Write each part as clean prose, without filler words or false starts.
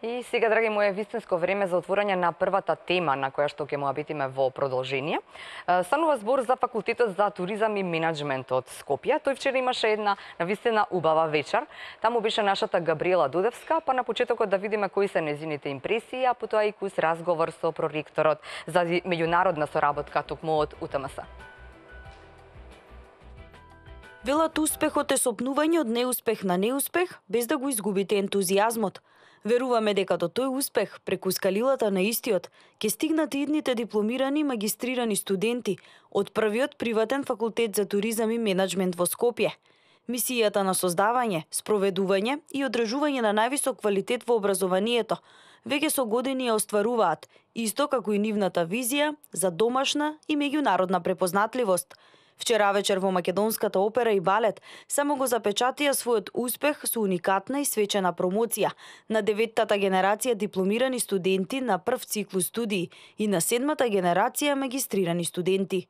И сега, драги мои, вистинско време за отворање на првата тема на која што ќе му обитиме во продолжение. Станува збор за факултетот за туризам и менаџмент од Скопје. Тој вчера имаше една навистина убава вечер. Таму беше нашата Габриела Дудевска, па на почетокот да видиме кои се незините импресии, а потоа и кус разговор со проректорот за меѓународна соработка токму од УТМС. Велат успехот е сопнување од неуспех на неуспех без да го изгубите ентузијазмот. Веруваме дека до тој успех, преку скалилата на истиот, ќе стигнат и идните дипломирани магистрирани студенти од првиот приватен факултет за туризам и менаџмент во Скопје. Мисијата на создавање, спроведување и одржување на највисок квалитет во образованието веќе со години ја остваруваат, исто како и нивната визија за домашна и меѓународна препознатливост. Вчера вечер во Македонската опера и балет само го запечатија својот успех со уникатна и свечена промоција на 9-тата генерација дипломирани студенти на прв циклус студии и на 7-та генерација магистрирани студенти.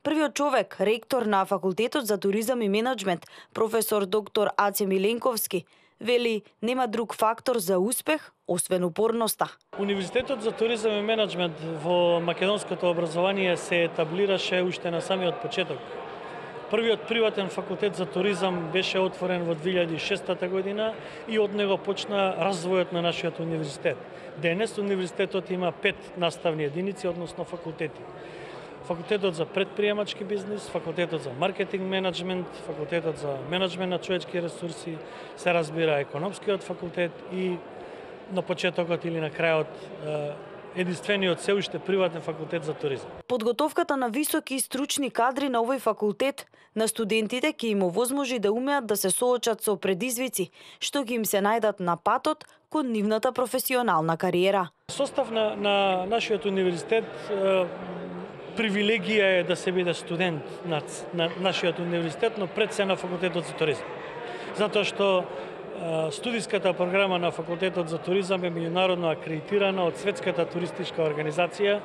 Првиот човек, ректор на Факултетот за туризам и менаџмент, професор доктор Аце Миленковски, вели нема друг фактор за успех освен упорноста. Универзитетот за туризам и менаџмент во македонското образование се етаблираше уште на самиот почеток. Првиот приватен факултет за туризам беше отворен во 2006 година и од него почна развојот на нашиот универзитет. Денес универзитетот има 5 наставни единици, односно факултети. Факултетот за предприемачки бизнис, факултетот за маркетинг менеджмент, факултетот за менеджмент на човечки ресурси, се разбира економскиот факултет и на почетокот или на крајот единствениот се уште приватен факултет за туризам. Подготовката на високи и стручни кадри на овој факултет на студентите ќе им овозможи да умеат да се соочат со предизвици што ќе им се најдат на патот кон нивната професионална кариера. Состав на нашиот универзитет привилегија е да се биде студент на нашиот универзитет, но пред се на факултетот за туризам. Затоа што студиската програма на факултетот за туризам е меѓународно акредитирана од Светската туристичка организација.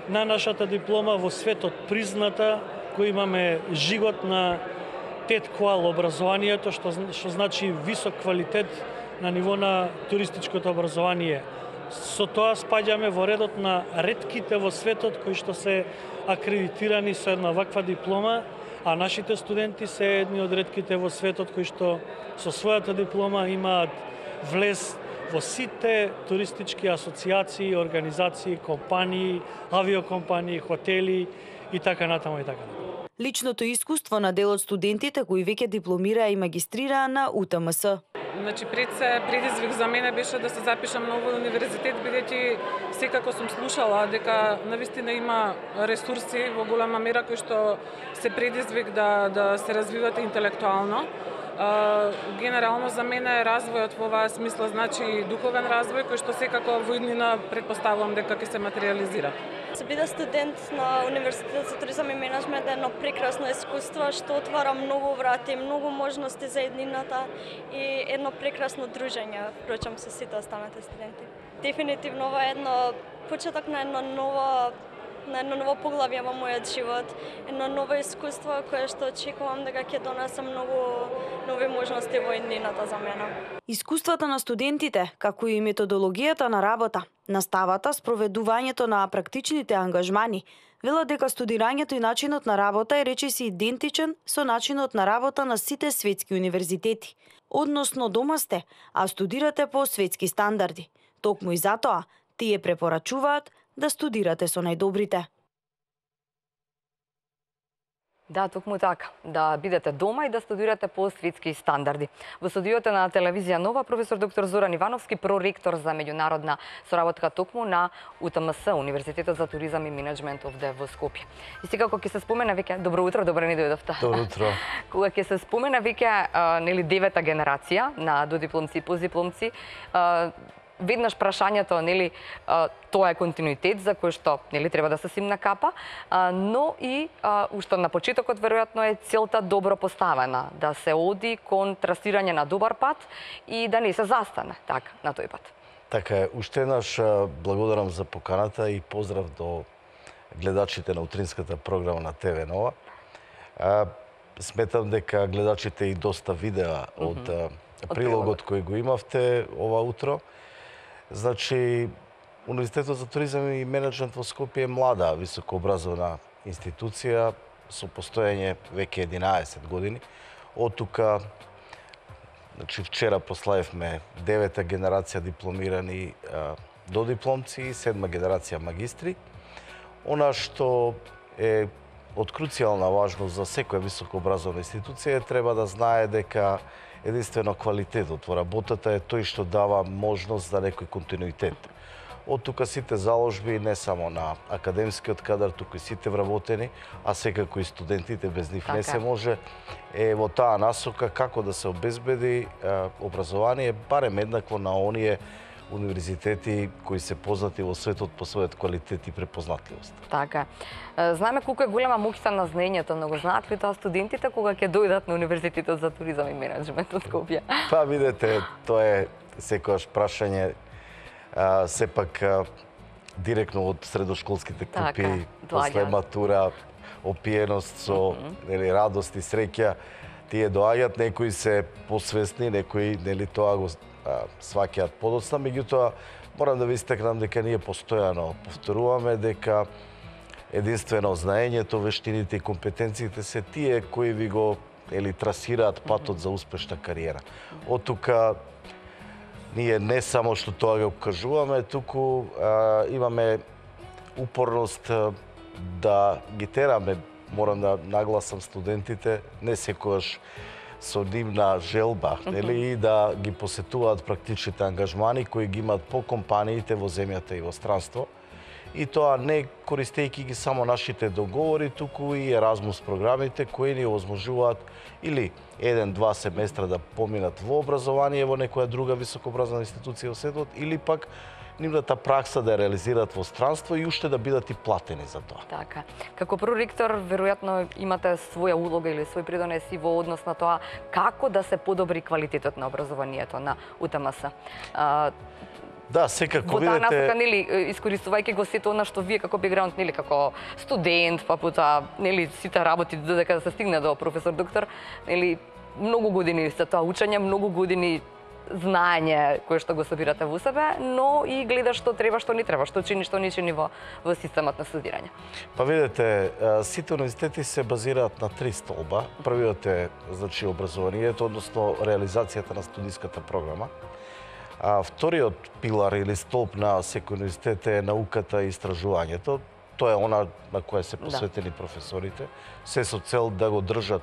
На нашата диплома во светот призната, кој имаме жигот на тет квал образованието, што значи висок квалитет на ниво на туристичкото образование. Со тоа спаѓаме во редот на ретките во светот кои што се акредитирани со една ваква диплома, а нашите студенти се едни од ретките во светот кои што со својата диплома имаат влез во сите туристички асоциации, организации, компании, авиокомпании, хотели и така натаму и така натаму. Личното искуство на дел од студентите кои веќе дипломираа и магистрираа на УТМС. Значи пред се предизвик за мене беше да се запишам на овој универзитет, бидејќи секако сум слушала дека навистина има ресурси во голема мера кои што се предизвик да се развивате интелектуално. Генерално за мене развојот во оваа смисла значи духовен развој кој што секако во иднина претпоставувам дека ќе се материализира. Се биде студент на Универзитетот за туризам и менаџмент е едно прекрасно искуство што отвара многу врати, многу можности за еднината и едно прекрасно дружење, впрочем со сите останати студенти. Дефинитивно ова е едно почеток на едно ново поглавје во мојот живот, едно ново искуство кое што очекувам дека ќе донесе многу нови можности во иднината за мене. Искуствата на студентите, како и методологијата на работа, наставата, спроведувањето на практичните ангажмани, велат дека студирањето и начинот на работа е речиси идентичен со начинот на работа на сите светски универзитети. Односно дома сте, а студирате по светски стандарди. Токму и затоа, тие препорачуваат да студирате со најдобрите. Да, токму така. Да бидете дома и да студирате по светски стандарди. Во студиото на телевизија Нова професор доктор Зоран Ивановски, проректор за меѓународна соработка токму на УТМС, Универзитетот за туризам и менеджмент овде во Скопје. И сега кога ќе се спомена веќе, добро утро, добро ни дојдовте. Добро утро. Кога ќе се спомена веќе нели девета генерација на додипломци и постдипломци, веднаш прашањето, нели, тоа е континуитет за кој што, нели, треба да се симна капа, но и уште на почетокот веројатно е целта добро поставена, да се оди кон трасирање на добар пат и да не се застане така на тој пат. Така е, уште еднаш благодарам за поканата и поздрав до гледачите на утринската програма на ТВ Нова. Сметам дека гледачите и доста видеа од прилогот кој го имавте ова утро. Значи, Универзитетот за туризам и менеджмент во Скопје е млада, високообразована институција со постоење веќе 11 години. Од тука, значи, вчера прославивме 9-та генерација дипломирани додипломци и 7-ма генерација магистри. Она што е од круцијална важност за секоја високообразована институција треба да знае дека единствено квалитетот во работата е тој што дава можност за некој континуитет. Од тука сите заложби, не само на академскиот кадар, туку и сите вработени, а секако и студентите, без нив не се може, е во таа насока како да се обезбеди образование барем еднакво на оние универзитети кои се познати во светот по својот квалитет и препознатливост. Така. Знаеме колку е голема моќта на знаењето, но го знаат ли тоа студентите кога ќе дојдат на Универзитетот за туризам и менеджмент од Скопје? Па видете, тоа е секогаш прашање сепак директно од средошколските клупи, после матура, опиеност со радост и среќа, тие доаѓаат, некои се посвесни, некои нели тоа го сваќаат подоцна, меѓутоа морам да ви истакнам дека ние постојано повторуваме дека единствено знаењето, вештините и компетенциите се тие кои ви го трасираат патот за успешна кариера. Од тука ние не само што тоа го кажуваме, туку имаме упорност да ги тераме, морам да нагласам студентите, не секогаш со нивна желба, нели, и да ги посетуваат практичните ангажмани кои ги имаат по компаниите во земјата и во странство. И тоа не користејќи ги само нашите договори, туку и Еразмус програмите кои ни овозможуваат или 1-2 семестра да поминат во образование во некоја друга високообразована институција во светот, или пак нивната пракса да ја реализираат во странство и уште да бидат и платени за тоа. Така. Како проректор, веројатно имате своја улога или свој придонес и во однос на тоа како да се подобри квалитетот на образованието на УТМС. Да, секако видите... Во таа насока, нели, искористувајќи го сето она што вие како бекграунд, нели, како студент, па потоа, нели, сите работи додека да се стигне до професор доктор, нели, многу години се тоа учење, многу години знаење кое што го собирате во себе, но и гледаш што треба, што не треба, што чини, што не чини во системот на студирање. Па видите, сите универзитети се базираат на 3 столба. Првиот е, значи, образованието, односно реализацијата на студиската програма. Вториот пилар или столб на секој универзитет е науката и истражувањето. Тоа е она на кое се посветени професорите. Се со цел да го држат,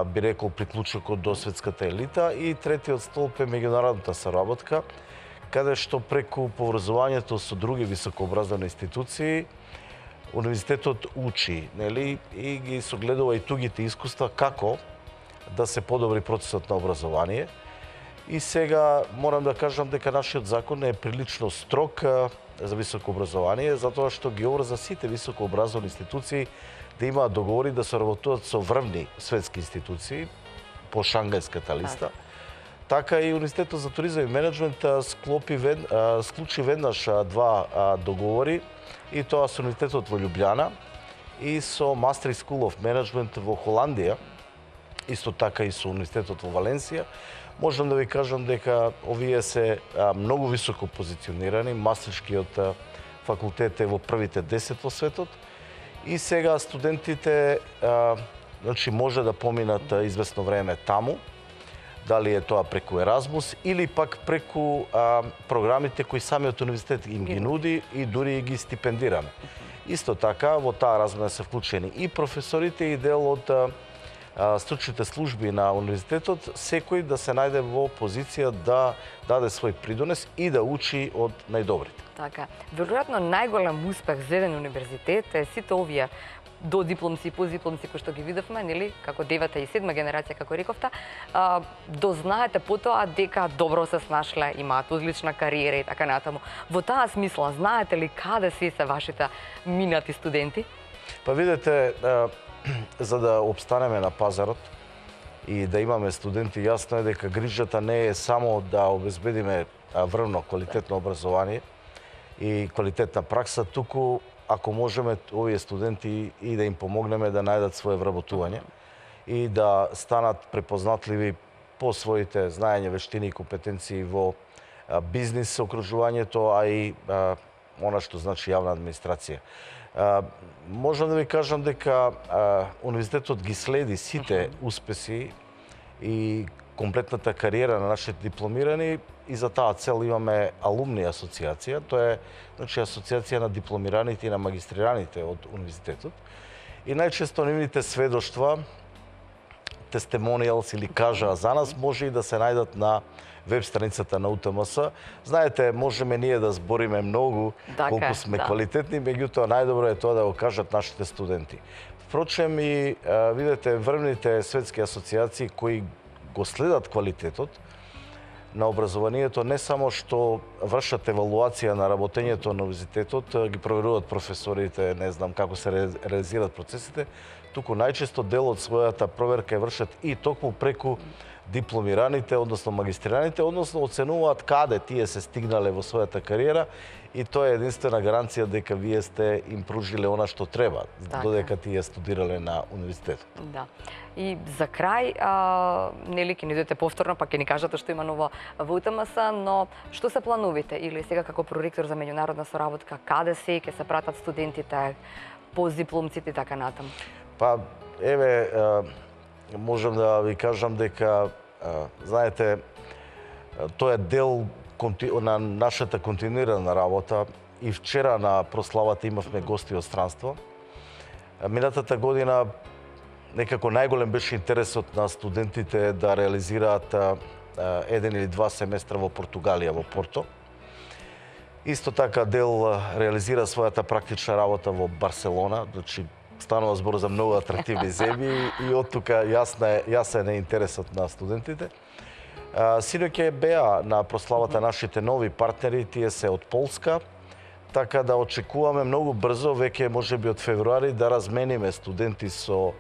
би рекол, приклучокот до светската елита. И третиот столб е меѓународната соработка, каде што преку поврзувањето со други високообразовани институции, универзитетот учи, нели, и ги согледува и тугите искуства како да се подобри процесот на образование. И сега морам да кажам дека нашиот закон е прилично строг за високо образование, затоа што ги обврза сите високообразовани институции да имаат договори да соработуваат со врвни светски институции по Шангајската листа. Така и Универзитетот за туризам и менеджмент склучи веднаш 2 договори, и тоа со Универзитетот во Љубљана и со Maastricht School of Management во Холандија, исто така и со Универзитетот во Валенсија. Можам да ви кажам дека овие се многу високо позиционирани. Мастришкиот факултет е во првите 10 во светот. И сега студентите значи, може да поминат известно време таму, дали е тоа преку Еразмус или пак преку програмите кои самиот универзитет им ги нуди и дури ги стипендираме. Исто така, во таа размена се вклучени и професорите и дел од стручните служби на универзитетот, секој да се најде во позиција да даде свој придонес и да учи од најдобрите. Така. Веројатно најголем успех за еден универзитет е сите овие додипломци и постдипломци кои што ги видовме, нели, како 9-та и 7-ма генерација, како рековте, дознаете потоа дека добро се снашле, имаат одлична кариера и така натаму. Во таа смисла, знаете ли каде се вашите минати студенти? Па видете, за да обстанеме на пазарот и да имаме студенти, јасно е дека грижата не е само да обезбедиме врвно квалитетно образование и квалитетна пракса, туку ако можеме овие студенти и да им помогнеме да најдат свое вработување и да станат препознатливи по своите знаења, вештини и компетенции во бизнис окружувањето, а и она што значи јавна администрација. Можам да ви кажам дека универзитетот ги следи сите успеси и комплетната кариера на нашите дипломирани и за таа цел имаме алумни асоциација. Тоа е значи асоциација на дипломираните и на магистрираните од универзитетот. И најчесто нивните сведоштва, тестимониалс или кажаа за нас, може и да се најдат на веб страницата на УТМС. Знаете, можеме ние да збориме многу колку сме квалитетни, меѓутоа најдобро е тоа да го кажат нашите студенти. Впрочем и видете врвните светски асоциации кои го следат квалитетот на образованието, не само што вршат евалуација на работењето на универзитетот, ги проверуваат професорите, не знам како се реализираат процесите, туку најчесто дел од својата проверка ја вршат и токму преку дипломираните, односно магистрираните, односно оценуваат каде тие се стигнале во својата кариера и тоа е единствена гаранција дека вие сте им пружиле она што треба, додека тие студирале на универзитетот. Да. И за крај, нели ќе ни дојдете повторно, па ќе ни кажете што има ново во УТМС, но што се планувате или сега како проректор за меѓународна соработка, каде се ќе се пратат студентите, постдипломците и така натаму? Па, еве, можам да ви кажам дека, знаете, тоа е дел на нашата континуирана работа. И вчера на прославата имавме гости од странство. Минатата година некако најголем беше интересот на студентите да реализираат еден или два семестра во Португалија, во Порто. Исто така дел реализира својата практична работа во Барселона, значи станува збор за многу атрактивни земји и од тука јасен е интересот на студентите. Синоќа беа на прославата нашите нови партнери, тие се од Полска, така да очекуваме многу брзо, веќе можеби од февруари, да размениме студенти со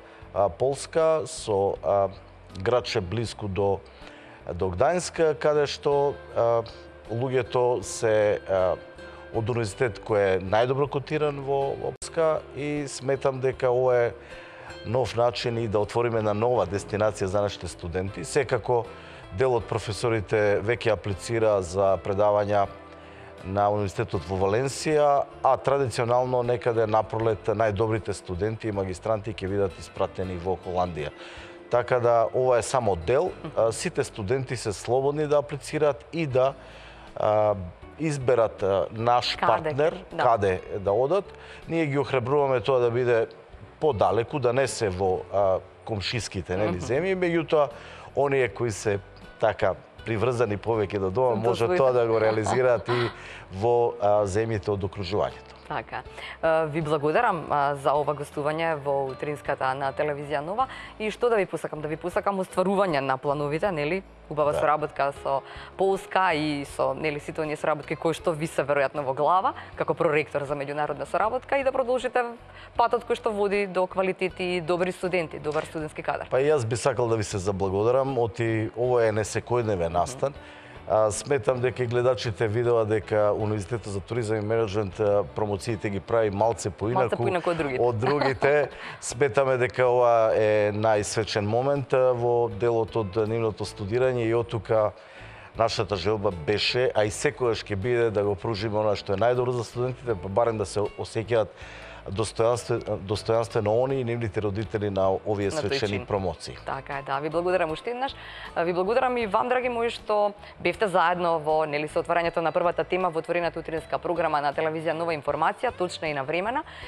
Полска, со градче близко до Гдаńска, каде што луѓето се од универзитет кој е најдобро котиран во Полска и сметам дека ова е нов начин и да отвориме на нова дестинација за нашите студенти. Секако дел од професорите веќе аплицира за предавања на универзитетот во Валенсија, а традиционално некаде напролет најдобрите студенти и магистранти ќе бидат испратени во Холандија. Така да ова е само дел, сите студенти се слободни да аплицираат и да изберат наш партнер, каде да одат. Ние ги охрабруваме тоа да биде подалеку, да не се во комшиските земји, меѓутоа оние кои се така приврзани повеќе до дома, може тоа да го реализираат и во земјите од окружувањето. Така. Ви благодарам за ова гостување во утринската на телевизија Нова и што да ви посакам? Да ви посакам остварување на плановите, нели? Убава соработка со Полска и со нели сите оние соработки кои што ви се веројатно во глава како проректор за меѓународна соработка и да продолжите патот кој што води до квалитет и добри студенти, добар студентски кадар. Па и јас би сакал да ви се заблагодарам, оти ова е несекојдневен настан. Сметам дека гледачите видела дека Универзитетот за туризам и менеджмент промоциите ги прави малце поинаку од другите. Сметаме дека ова е најсвечен момент во делот од нивното студирање и од тука нашата желба беше, а и секогаш ќе биде да го пружиме она што е најдобро за студентите, па барем да се осеќаат достојанствено они и нивните родители на овие На тој свечени чин. промоции. Така е, да. Ви благодарам уште еднаш. Ви благодарам и вам, драги мои, што бевте заедно во со отварањето на првата тема во отворената утринска програма на телевизија Нова информација, точна и навремена.